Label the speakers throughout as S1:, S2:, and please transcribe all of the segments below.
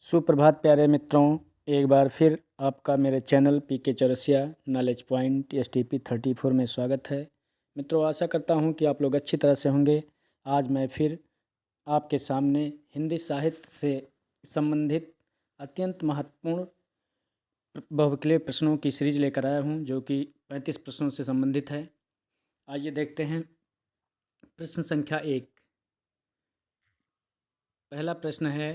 S1: सुप्रभात प्यारे मित्रों। एक बार फिर आपका मेरे channel PK Chaurasia knowledge point STP 34 में स्वागत है। मित्रों, आशा करता हूं कि आप लोग अच्छी तरह से होंगे। आज मैं फिर आपके सामने हिंदी साहित्य से संबंधित अत्यंत महत्वपूर्ण बहुविकल्पीय प्रश्नों की सीरीज लेकर आया हूं, जो कि 35 प्रश्नों से संबंधित है। आइए देखते हैं। प्रश्न संख्या 1। पहला प्रश्न है,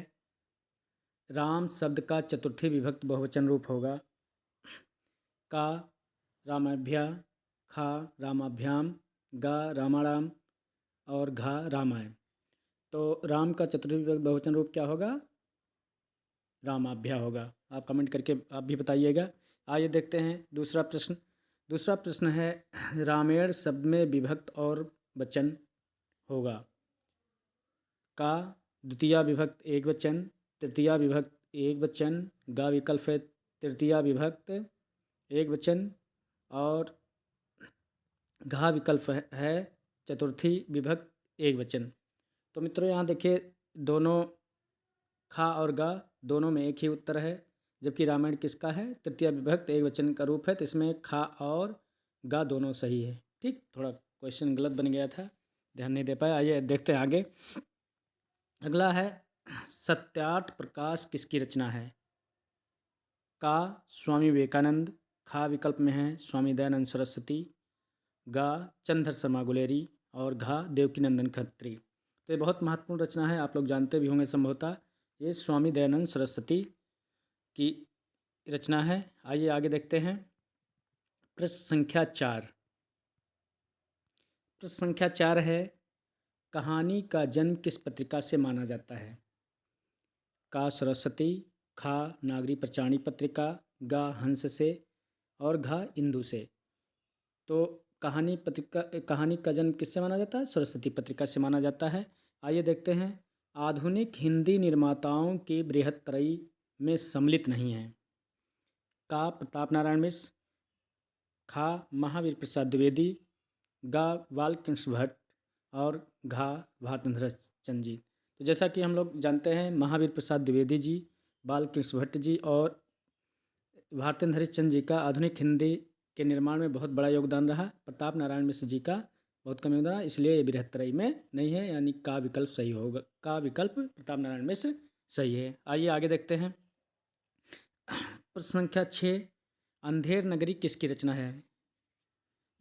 S1: राम शब्द का चतुर्थी विभक्त बहुवचन रूप होगा। का रामाभ्या, खा रामाभ्याम, गा रामाणाम और घा रामायण। तो राम का चतुर्थी विभक्त बहुवचन रूप क्या होगा? रामाभ्या होगा। आप कमेंट करके आप भी बताइएगा। आइए देखते हैं दूसरा प्रश्न। दूसरा प्रश्न है, रामायण शब्द में विभक्त और वचन होगा। का द्वितीया विभक्त एक वचन, तृतीया विभक्त एक वचन, गा विकल्प है तृतीया विभक्त एक वचन और घा विकल्प है चतुर्थी विभक्त एक वचन। तो मित्रों, यहाँ देखिए, दोनों खा और गा दोनों में एक ही उत्तर है, जबकि रामायण किसका है? तृतीया विभक्त एक वचन का रूप है, तो इसमें खा और गा दोनों सही है। ठीक, थोड़ा क्वेश्चन गलत बन गया था, ध्यान नहीं दे पाया। आइए देखते हैं आगे। अगला है, सत्यार्थ प्रकाश किसकी रचना है? का स्वामी विवेकानंद, खा विकल्प में है स्वामी दयानंद सरस्वती, गा चंद्र शर्मा गुलेरी और घा देवकी नंदन खत्री। तो ये बहुत महत्वपूर्ण रचना है, आप लोग जानते भी होंगे संभवतः। ये स्वामी दयानंद सरस्वती की रचना है। आइए आगे देखते हैं। प्रश्न संख्या 4। प्रश्न संख्या 4 है, कहानी का जन्म किस पत्रिका से माना जाता है? का सरस्वती, खा नागरी प्रचारणी पत्रिका, गा हंस से और घा इंदु से। तो कहानी का जन्म किससे माना जाता है? सरस्वती पत्रिका से माना जाता है। आइए देखते हैं। आधुनिक हिंदी निर्माताओं की बृहत्त्रयी में सम्मिलित नहीं है। का प्रताप नारायण मिश्र, खा महावीर प्रसाद द्विवेदी, गा बालकृष्ण भट्ट और घा भारतेंद्र चंद जी। तो जैसा कि हम लोग जानते हैं, महावीर प्रसाद द्विवेदी जी, बालकृष्ण भट्ट जी और भारतेंद्र चंद जी का आधुनिक हिंदी के निर्माण में बहुत बड़ा योगदान रहा। प्रताप नारायण मिश्र जी का बहुत कम योगदान रहा, इसलिए ये बृहत्त्रयी में नहीं है, यानी का विकल्प सही होगा। का विकल्प प्रताप नारायण मिश्र सही है। आइए आगे देखते हैं। प्रश्न संख्या 6, अंधेर नगरी किसकी रचना है?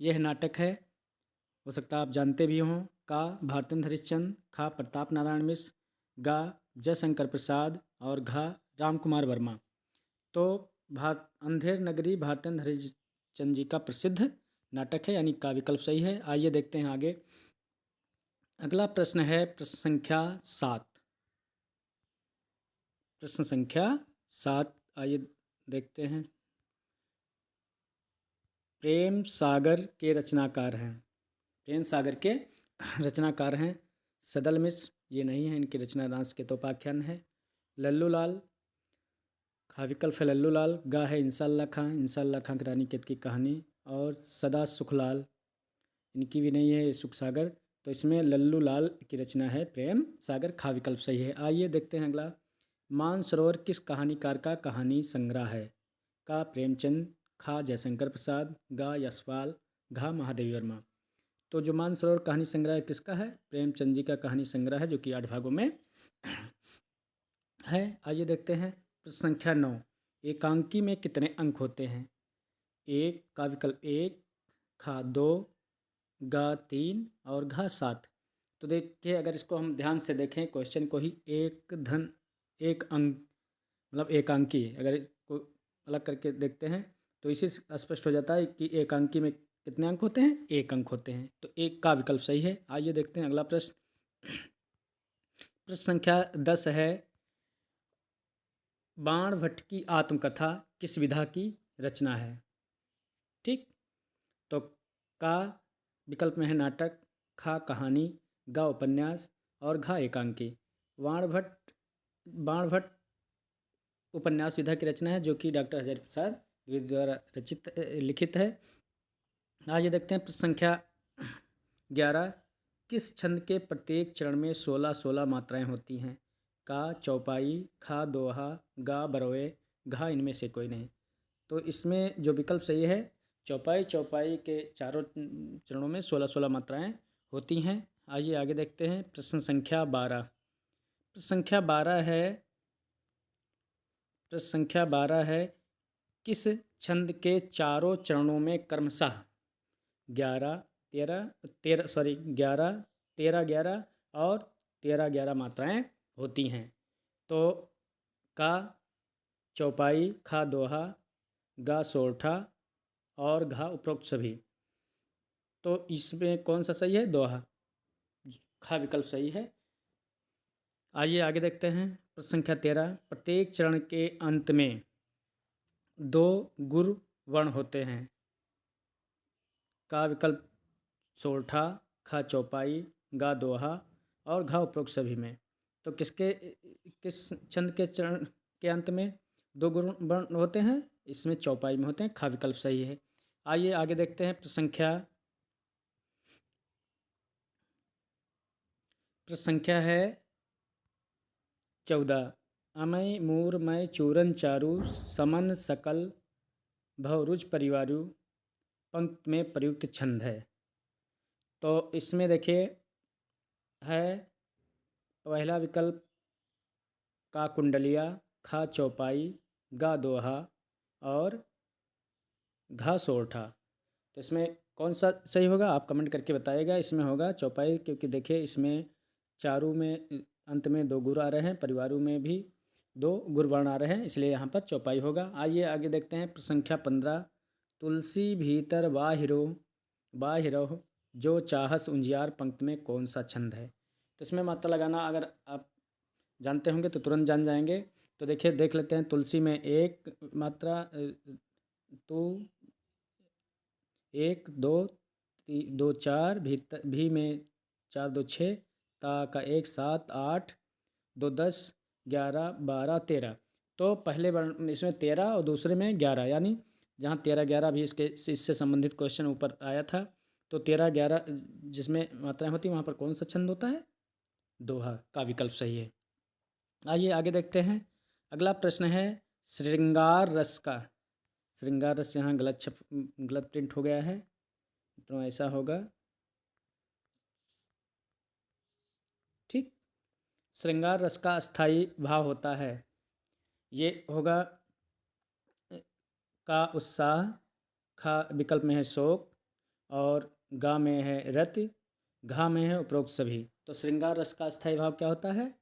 S1: यह नाटक है, हो सकता है आप जानते भी हों। का भारतेंद्र हरिश्चंद्र, खा प्रताप नारायण मिश्र, गा जयशंकर प्रसाद और घा राम कुमार वर्मा। तो अंधेर नगरी भारतेंद्र हरिश्चंद्र जी का प्रसिद्ध नाटक है, यानी का विकल्प सही है। आइए देखते हैं आगे। अगला प्रश्न है प्रश्न संख्या 7। प्रश्न संख्या 7, आइए देखते हैं। प्रेम सागर के रचनाकार हैं। प्रेम सागर के रचनाकार हैं सदल मिश्र, ये नहीं है, इनकी रचना रास के तोपाख्यान है। लल्लू लाल, खा विकल्प है लल्लू लाल, गा है इंशाअल्लाह खां की रानी केत की कहानी और सदा सुखलाल, इनकी भी नहीं है सुख सागर। तो इसमें लल्लू लाल की रचना है प्रेम सागर, खा विकल्प सही है। आइए देखते हैं अगला। मानसरोवर किस कहानीकार का कहानी संग्रह है? का प्रेमचंद, खा जयशंकर प्रसाद, गा यशपाल, घा महादेवी वर्मा। तो जो मानसरोवर कहानी संग्रह है किसका है? प्रेमचंद जी का कहानी संग्रह है, जो कि 8 भागों में है। आइए देखते हैं। प्रश्न संख्या 9, एकांकी में कितने अंक होते हैं? एक, का विकल्प 1, खा 2, गा 3 और घा 7। तो देखिए, अगर इसको हम ध्यान से देखें क्वेश्चन को ही, एक अंक मतलब एकांकी, अगर इसको अलग करके देखते हैं तो इसी से स्पष्ट हो जाता है कि एकांकी में कितने अंक होते हैं? 1 अंक होते हैं। तो एक का विकल्प सही है। आइए देखते हैं अगला प्रश्न। प्रश्न संख्या 10 है, बाणभट्ट की आत्मकथा किस विधा की रचना है? ठीक, तो का विकल्प में है नाटक, खा कहानी, गा उपन्यास और घा एकांकी। बाणभट्ट उपन्यास विधा की रचना है, जो कि डॉक्टर हजारी प्रसाद द्विवेदी द्वारा लिखित है। आइए देखते हैं प्रश्न संख्या 11, किस छंद के प्रत्येक चरण में 16-16 मात्राएं होती हैं? का चौपाई, खा दोहा, गा बरोए, घा इनमें से कोई नहीं। तो इसमें जो विकल्प सही है, चौपाई। चौपाई के चारों चरणों में 16-16 मात्राएं होती हैं। आइए आगे देखते हैं प्रश्न संख्या 12। प्रश्न संख्या 12 है, प्रश्न संख्या 12 है, किस छंद के चारों चरणों में क्रमशः 11 13 13 सॉरी 11 13 11 और 13 11 मात्राएं होती हैं? तो का चौपाई, खा दोहा, गा सोरठा और घा उपरोक्त सभी। तो इसमें कौन सा सही है? दोहा, खा विकल्प सही है। आइए आगे देखते हैं प्रश्न संख्या 13। प्रत्येक चरण के अंत में 2 गुर वर्ण होते हैं। का विकल्प सोरठा, खा चौपाई, गा दोहा और घा उपरोक्त सभी में। तो किस छंद के चरण के अंत में 2 गुण वर्ण होते हैं? इसमें चौपाई में होते हैं। खा विकल्प सही है। आइए आगे देखते हैं प्रश्न संख्या है 14। अमय मूर मय चूरन चारु समन सकल भवरुज परिवारु पंक्ति में प्रयुक्त छंद है। तो इसमें देखिए है पहला विकल्प का कुंडलिया, खा चौपाई, गा दोहा और घा सोरठा। तो इसमें कौन सा सही होगा? आप कमेंट करके बताइएगा। इसमें होगा चौपाई, क्योंकि देखिए इसमें चारू में अंत में 2 गुर आ रहे हैं, परिवारों में भी 2 गुर वर्ण आ रहे हैं, इसलिए यहाँ पर चौपाई होगा। आइए आगे देखते हैं प्रश्न संख्या 15। तुलसी भीतर बाहिरो जो चाहस उजियार पंक्ति में कौन सा छंद है? तो इसमें मात्रा लगाना अगर आप जानते होंगे तो तुरंत जान जाएंगे। तो देखिए देख लेते हैं। तुलसी में एक मात्रा, तो 1 2 2 4, भीतर भी में 4 2 6, ता का 1 7 8, 2 10 11 12 13। तो पहले वर्ण इसमें 13 और दूसरे में 11, यानी जहाँ 13 11 भी इससे संबंधित क्वेश्चन ऊपर आया था। तो 13 11 जिसमें मात्राएं होती हैं वहाँ पर कौन सा छंद होता है? दोहा। का विकल्प सही है। आइए आगे देखते हैं। अगला प्रश्न है श्रृंगार रस का। श्रृंगार रस यहाँ गलत प्रिंट हो गया है, तो ऐसा होगा, ठीक। श्रृंगार रस का अस्थाई भाव होता है। ये होगा का उत्साह, खा विकल्प में है शोक और गा में है रति, घा में है उपरोक्त सभी। तो श्रृंगार रस का अस्थाई भाव क्या होता है?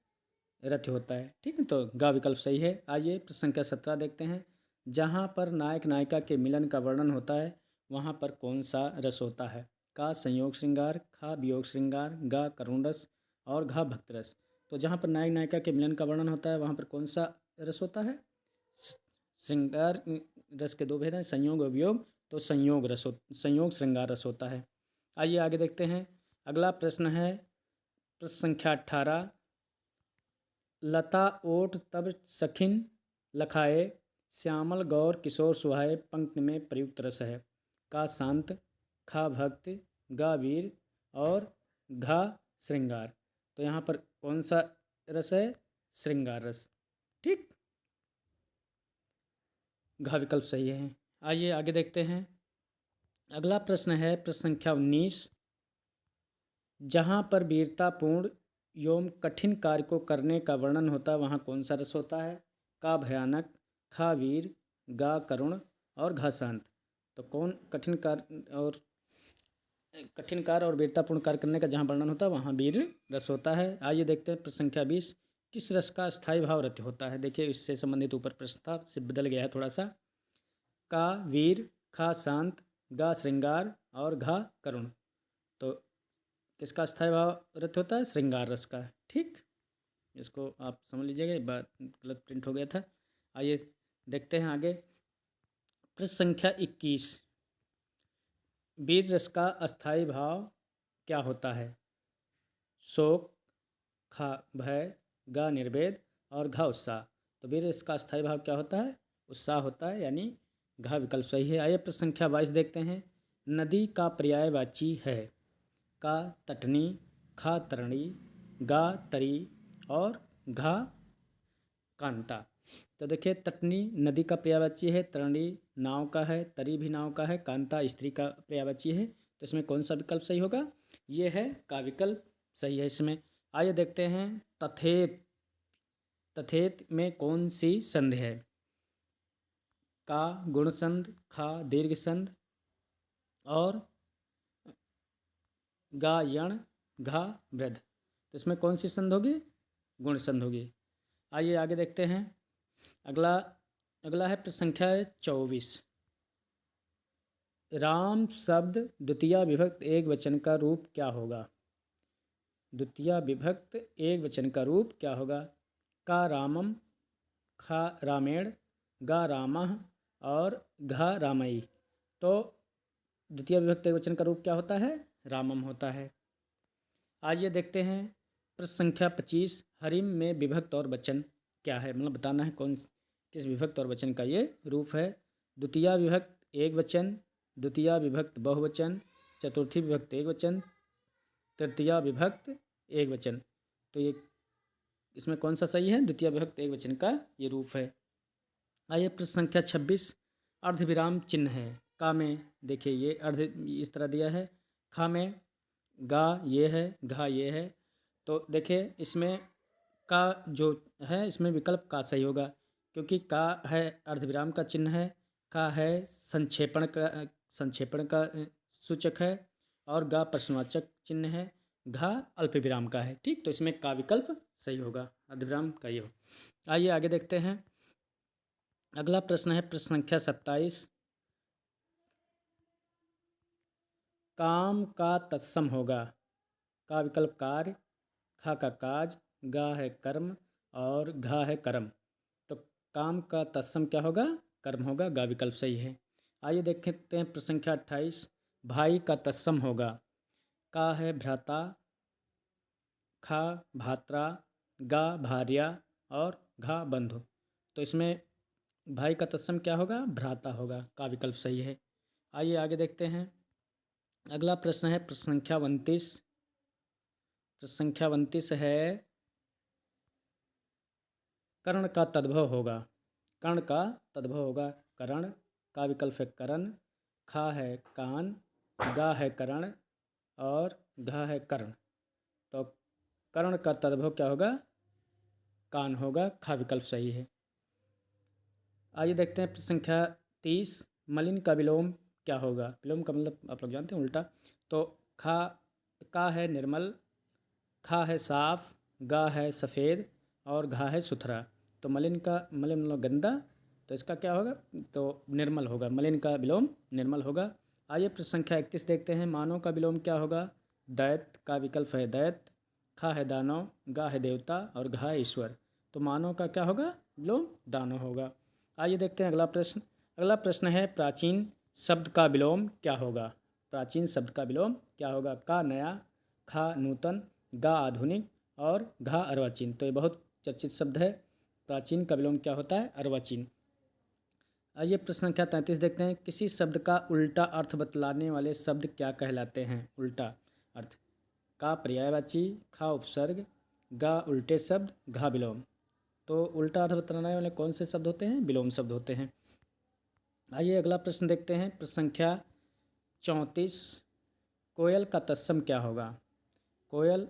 S1: रति होता है, ठीक है। तो गा विकल्प सही है। आइए प्रश्न संख्या 17 देखते हैं। जहाँ पर नायक नायिका के मिलन का वर्णन होता है वहाँ पर कौन सा रस होता है? का संयोग श्रृंगार, खा वियोग श्रृंगार, गा करुण रस और घा भक्त रस। तो जहाँ पर नायक नायिका के मिलन का वर्णन होता है वहाँ पर कौन सा रस होता है? श्रृंगार रस के 2 भेद हैं, संयोग और वियोग। तो संयोग श्रृंगार रस होता है। आइए आगे देखते हैं। अगला प्रश्न है प्रश्न संख्या 18। लता ओट तब सखिन लखाए, श्यामल गौर किशोर सुहाए पंक्ति में प्रयुक्त रस है। का शांत, खा भक्त, गा वीर और घा श्रृंगार। तो यहाँ पर कौन सा रस है? श्रृंगार रस, ठीक। घा विकल्प सही है। आइए आगे देखते हैं। अगला प्रश्न है प्रश्न संख्या 19। जहाँ पर वीरतापूर्ण एवं कठिन कार्य को करने का वर्णन होता है वहाँ कौन सा रस होता है? का भयानक, खा वीर, गा करुण और घा शांत। तो कौन कठिन कार्य और वीरतापूर्ण कार्य करने का जहाँ वर्णन होता है वहाँ वीर रस होता है। आइए देखते हैं प्रश्न संख्या 20। किस रस का स्थायी भाव रति होता है? देखिए इससे संबंधित ऊपर प्रश्न था, से बदल गया है थोड़ा सा। का वीर, खा शांत, गा श्रृंगार और घा करुण। तो किसका स्थायी भाव रत होता है? श्रृंगार रस का, ठीक। इसको आप समझ लीजिएगा, एक बार गलत प्रिंट हो गया था। आइए देखते हैं आगे। प्रश्न संख्या 21। वीर रस का अस्थायी भाव क्या होता है? शोक, खा भय, गा निर्वेद और घा उत्साह। तो वीर रस का अस्थायी भाव क्या होता है? उत्साह होता है, यानी घा विकल्प सही है। आइए प्रश्न संख्या 22 देखते हैं। नदी का पर्यायवाची है। का तटनी, खा तरणी, गा तरी और घा कांता। तो देखिए तटनी नदी का पर्यायवाची है, तरणी नाव का है, तरी भी नाव का है, कांता स्त्री का पर्यायवाची है। तो इसमें कौन सा विकल्प सही होगा? ये है का विकल्प सही है इसमें। आइए देखते हैं तथेत। तथेत में कौन सी संधि है? का गुण संध, खा दीर्घ संध और गा यण, घा वृद्ध। तो इसमें कौन सी संध होगी? गुण संध होगी। आइए आगे देखते हैं। अगला अगला है प्रश्न संख्या 24। राम शब्द द्वितीय विभक्त एक वचन का रूप क्या होगा? द्वितीय विभक्त एक वचन का रूप क्या होगा? का रामम, खा रामेण, गा रामः और घा रामई। तो द्वितीय विभक्त एक वचन का रूप क्या होता है? रामम होता है। आइए देखते हैं प्रश्न संख्या 25। हरिम में विभक्त और वचन क्या है? मतलब बताना है किस विभक्त और वचन का ये रूप है। द्वितीय विभक्त एक वचन, द्वितीय विभक्त बहुवचन, चतुर्थी विभक्त एक वचन, तृतीय विभक्त एक वचन। तो ये इसमें कौन सा सही है? द्वितीय विभक्त एक वचन का ये रूप है। आइए प्रश्न संख्या 26। अर्धविराम चिन्ह है। का में देखिए ये अर्ध इस तरह दिया है, खा में गा ये है, घा ये है। तो देखिए इसमें का जो है इसमें विकल्प का सही होगा, क्योंकि का है अर्धविराम का चिन्ह है, का है संक्षेपण का सूचक है और गा प्रश्नवाचक चिन्ह है, घा अल्प विराम का है। ठीक, तो इसमें का विकल्प सही होगा, अर्धविराम का ये हो। आइए आगे देखते हैं। अगला प्रश्न है प्रश्न संख्या 27। काम का तत्सम होगा। का विकल्प कार्य, खा का काज, गा है कर्म और घा है कर्म। तो काम का तत्सम क्या होगा? कर्म होगा, गा विकल्प सही है। आइए देखते हैं प्रश्न संख्या 28। भाई का तत्सम होगा। का है भ्राता, खा भात्रा, गा भार्या और घा बंधु। तो इसमें भाई का तत्सम क्या होगा? भ्राता होगा, का विकल्प सही है। आइए आगे देखते हैं। अगला प्रश्न है प्रश्न संख्या 29। प्रश्न संख्या 29 है कर्ण का तद्भव होगा। कर्ण का तद्भव होगा करण, का विकल्प है करण, खा है कान, गा है करण और घा है कर्ण। तो कर्ण का तद्भव क्या होगा? कान होगा, खा विकल्प सही है। आइए देखते हैं प्रश्न संख्या 30। मलिन का विलोम क्या होगा? विलोम का मतलब आप लोग जानते हैं, उल्टा। तो का है निर्मल, खा है साफ, गा है सफ़ेद और घा है सुथरा। तो मलिन मतलब गंदा, तो इसका क्या होगा? तो निर्मल होगा, मलिन का विलोम निर्मल होगा। आइए प्रश्न संख्या 31 देखते हैं। मानव का विलोम क्या होगा? दैत्य, का विकल्प है दैत्य, खा है दानव, गा है देवता और घा है ईश्वर। तो मानव का क्या होगा? विलोम दानव होगा। आइए देखते हैं अगला प्रश्न। अगला प्रश्न है प्राचीन शब्द का विलोम क्या होगा? प्राचीन शब्द का विलोम क्या होगा? का नया, खा नूतन, गा आधुनिक और घा अर्वाचीन। तो ये बहुत चर्चित शब्द है। प्राचीन का विलोम क्या होता है? अर्वाचीन। आइए प्रश्न संख्या 33 देखते हैं। किसी शब्द का उल्टा अर्थ बतलाने वाले शब्द क्या कहलाते हैं? उल्टा अर्थ। का पर्यायवाची, खा उपसर्ग, गा उल्टे शब्द, घा विलोम। तो उल्टा अर्थ बतलाने वाले कौन से शब्द होते हैं? विलोम शब्द होते हैं। आइए अगला प्रश्न देखते हैं। प्रश्न संख्या 34। कोयल का तत्सम क्या होगा? कोयल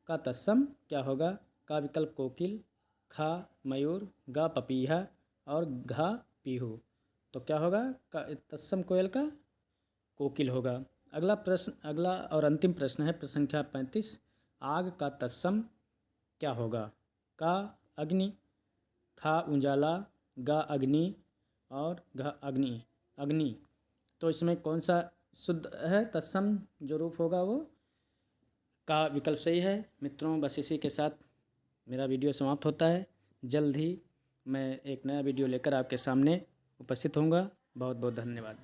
S1: का तत्सम क्या होगा? का विकल्प कोकिल, खा मयूर, गा पपीहा और घा पीहू। तो क्या होगा? का तत्सम कोयल का कोकिल होगा। अगला और अंतिम प्रश्न है प्रश्न संख्या 35। आग का तत्सम क्या होगा? का अग्नि, खा उजाला, गा अग्नि और घा अग्नि। तो इसमें कौन सा शुद्ध है? तत्सम जो रूप होगा वो का विकल्प सही है। मित्रों, बस इसी के साथ मेरा वीडियो समाप्त होता है। जल्द ही मैं एक नया वीडियो लेकर आपके सामने उपस्थित होऊंगा। बहुत बहुत धन्यवाद।